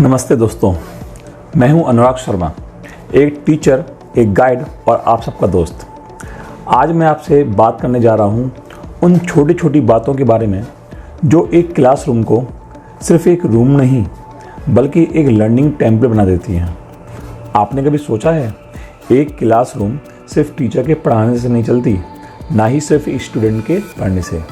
नमस्ते दोस्तों, मैं हूं अनुराग शर्मा, एक टीचर, एक गाइड और आप सबका दोस्त। आज मैं आपसे बात करने जा रहा हूं उन छोटी छोटी बातों के बारे में जो एक क्लासरूम को सिर्फ एक रूम नहीं बल्कि एक लर्निंग टेम्पल बना देती हैं। आपने कभी सोचा है, एक क्लासरूम सिर्फ टीचर के पढ़ाने से नहीं चलती, ना ही सिर्फ एक स्टूडेंट के पढ़ने से।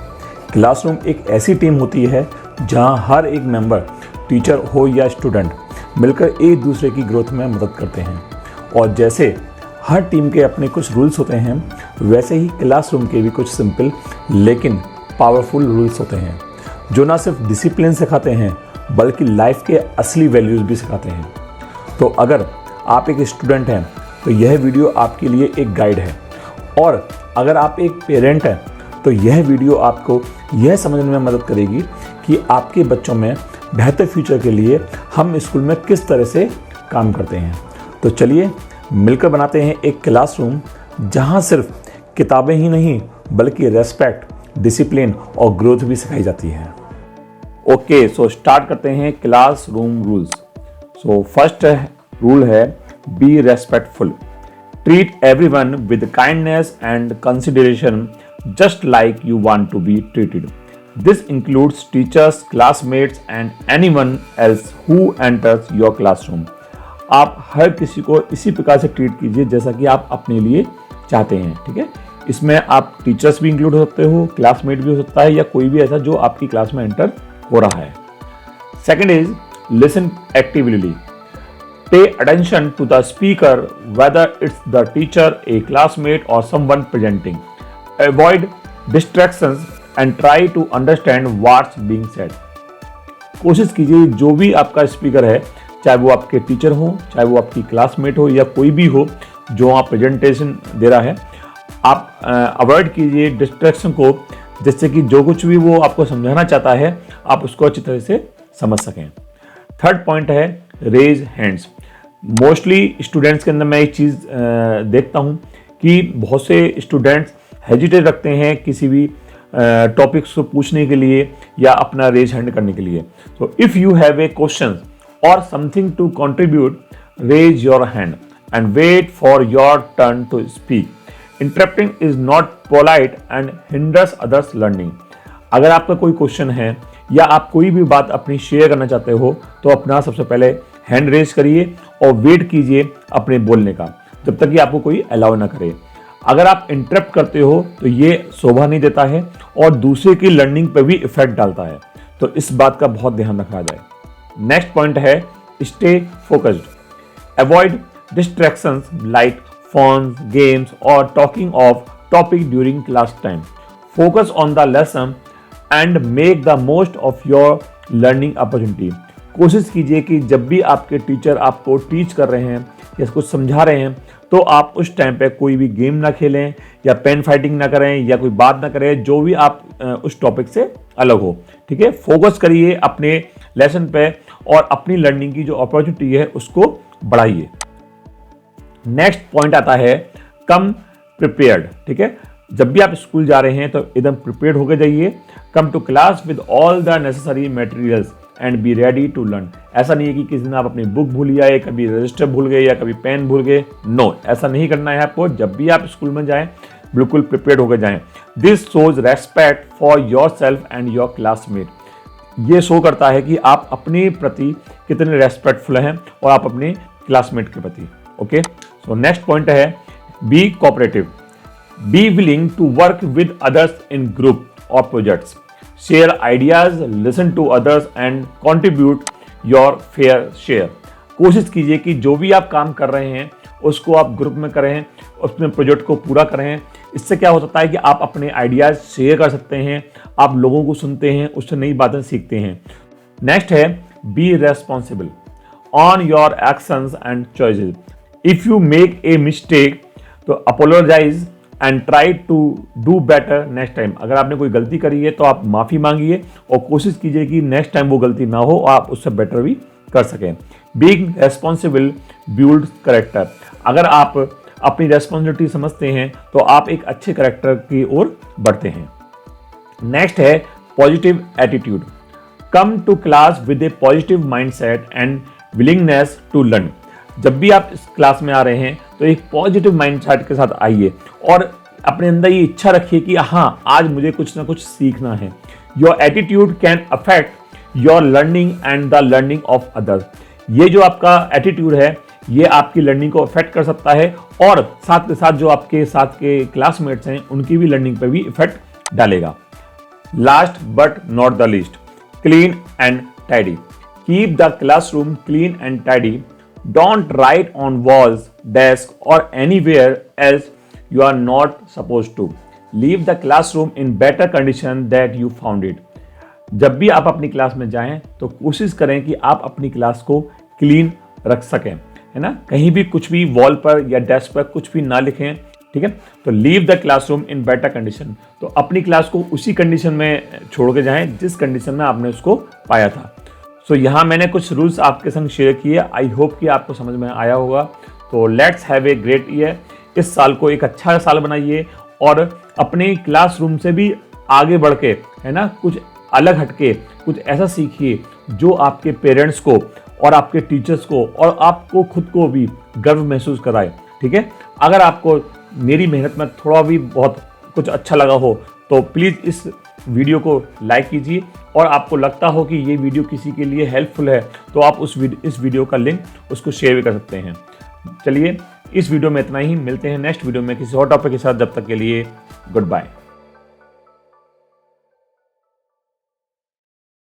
क्लासरूम एक ऐसी टीम होती है जहां हर एक मेंबर, टीचर हो या स्टूडेंट, मिलकर एक दूसरे की ग्रोथ में मदद करते हैं। और जैसे हर टीम के अपने कुछ रूल्स होते हैं, वैसे ही क्लासरूम के भी कुछ सिंपल लेकिन पावरफुल रूल्स होते हैं जो ना सिर्फ डिसिप्लिन सिखाते हैं बल्कि लाइफ के असली वैल्यूज़ भी सिखाते हैं। तो अगर आप एक स्टूडेंट हैं तो यह वीडियो आपके लिए एक गाइड है, और अगर आप एक पेरेंट हैं तो यह वीडियो आपको यह समझने में मदद करेगी कि आपके बच्चों में बेहतर फ्यूचर के लिए हम स्कूल में किस तरह से काम करते हैं। तो चलिए मिलकर बनाते हैं एक क्लासरूम जहां सिर्फ किताबें ही नहीं बल्कि रेस्पेक्ट, डिसिप्लिन और ग्रोथ भी सिखाई जाती है। ओके, सो स्टार्ट करते हैं classroom rules. So first rule है be respectful. Treat everyone with kindness and consideration just like you want to be treated. This includes teachers, classmates and anyone else who enters your classroom. आप हर किसी को इसी प्रकार से treat कीजिए जैसा कि आप अपने लिए चाहते हैं, ठीक है। इसमें आप टीचर्स भी इंक्लूड हो सकते हो, क्लासमेट भी हो सकता है, या कोई भी ऐसा जो आपकी क्लास में एंटर हो रहा है। Second is listen actively. Pay attention to the speaker, whether it's the teacher, a classmate or someone presenting. Avoid distractions and try to understand what's being said. कोशिश कीजिए जो भी आपका स्पीकर है, चाहे वो आपके टीचर हो, चाहे वो आपकी क्लासमेट हो या कोई भी हो जो आप प्रेजेंटेशन दे रहा है, आप अवॉइड कीजिए डिस्ट्रैक्शन को, जिससे कि जो कुछ भी वो आपको समझाना चाहता है आप उसको अच्छी तरह से समझ सकें। थर्ड पॉइंट है रेज हैंड्स। मोस्टली स्टूडेंट्स के अंदर मैं एक चीज़ देखता हूँ कि बहुत से स्टूडेंट्स हेजिटेट रखते हैं किसी भी टॉपिक्स को पूछने के लिए या अपना रेज हैंड करने के लिए। So if you have a question or something to contribute, raise your hand and wait for your turn to speak. Interrupting is not polite and hinders others learning. अगर आपका कोई क्वेश्चन है या आप कोई भी बात अपनी शेयर करना चाहते हो तो अपना सबसे पहले हैंड रेज करिए और वेट कीजिए अपने बोलने का, जब तक कि आपको कोई अलाउ ना करे। अगर आप इंटरप्ट करते हो तो ये शोभा नहीं देता है और दूसरे की लर्निंग पर भी इफेक्ट डालता है, तो इस बात का बहुत ध्यान रखा जाए। नेक्स्ट पॉइंट है stay focused. Avoid distractions like phones, games और talking off topic during class time. Focus on the lesson and make the most of your learning opportunity. कोशिश कीजिए कि जब भी आपके टीचर आपको टीच कर रहे हैं या कुछ समझा रहे हैं तो आप उस टाइम पे कोई भी गेम ना खेलें या पेन फाइटिंग ना करें या कोई बात ना करें जो भी आप उस टॉपिक से अलग हो, ठीक है। फोकस करिए अपने लेसन पे और अपनी लर्निंग की जो अपॉर्चुनिटी है उसको बढ़ाइए। नेक्स्ट पॉइंट आता है कम प्रिपेयर्ड, ठीक है। जब भी आप स्कूल जा रहे हैं तो एकदम प्रिपेयर्ड होकर जाइए। Come to class with all the necessary materials and be ready to learn. ऐसा नहीं है कि किसी दिन आप अपनी बुक भूल आए, कभी रजिस्टर भूल गए या कभी पेन भूल गए। नो, ऐसा नहीं करना है आपको। जब भी आप स्कूल में जाएं बिल्कुल प्रिपेयर्ड होकर जाएं। This shows respect for your self and your classmate. ये शो करता है कि आप अपने प्रति कितने रेस्पेक्टफुल हैं और आप अपने क्लासमेट के प्रति। ओके, सो नेक्स्ट पॉइंट है be cooperative. Be willing to work with others in group और projects. Share ideas, listen to others and contribute your fair share. कोशिश कीजिए कि जो भी आप काम कर रहे हैं उसको आप ग्रुप में करें, उसमें प्रोजेक्ट को पूरा करें। इससे क्या हो सकता है कि आप अपने आइडियाज़ शेयर कर सकते हैं, आप लोगों को सुनते हैं, उससे नई बातें सीखते हैं। नेक्स्ट है be responsible on your actions and choices. If you make a mistake तो apologise and try to do better next time. अगर आपने कोई गलती करी है तो आप माफ़ी मांगिए और कोशिश कीजिए कि नेक्स्ट टाइम वो गलती ना हो और आप उससे बेटर भी कर सकें। Being responsible build character. अगर आप अपनी रेस्पॉन्सिबिलिटी समझते हैं तो आप एक अच्छे करेक्टर की ओर बढ़ते हैं। नेक्स्ट है positive attitude. Come to class with a positive mindset and willingness to learn. जब भी आप इस क्लास में आ रहे हैं तो एक पॉजिटिव माइंडसेट के साथ आइए और अपने अंदर ये इच्छा रखिए कि हाँ, आज मुझे कुछ ना कुछ सीखना है। Your attitude can affect your learning and the learning of others. ये जो आपका एटीट्यूड है ये आपकी लर्निंग को अफेक्ट कर सकता है और साथ के साथ जो आपके साथ के क्लासमेट्स हैं उनकी भी लर्निंग पर भी इफेक्ट डालेगा। Last but not the least, clean and tidy. Keep the classroom clean and tidy. Don't write on walls, desk or anywhere else you are not supposed to. Leave the classroom in better condition that you found it. जब भी आप अपनी class में जाएं तो कोशिश करें कि आप अपनी क्लास को क्लीन रख सकें, है ना। कहीं भी कुछ भी वॉल पर या डेस्क पर कुछ भी ना लिखें, ठीक है। तो leave the classroom in better condition. तो अपनी क्लास को उसी कंडीशन में छोड़ के जाएं जिस कंडीशन में आपने उसको पाया था। सो यहाँ मैंने कुछ रूल्स आपके संग शेयर किए। आई होप कि आपको समझ में आया होगा। तो let's have a great year. इस साल को एक अच्छा साल बनाइए और अपने क्लासरूम से भी आगे बढ़ के, है ना, कुछ अलग हटके कुछ ऐसा सीखिए जो आपके पेरेंट्स को और आपके टीचर्स को और आपको खुद को भी गर्व महसूस कराए, ठीक है। अगर आपको मेरी मेहनत में थोड़ा भी बहुत कुछ अच्छा लगा हो तो प्लीज़ इस वीडियो को लाइक कीजिए और आपको लगता हो कि ये वीडियो किसी के लिए हेल्पफुल है तो आप इस वीडियो का लिंक उसको शेयर भी कर सकते हैं। चलिए, इस वीडियो में इतना ही। मिलते हैं नेक्स्ट वीडियो में किसी और टॉपिक के साथ। जब तक के लिए गुड बाय।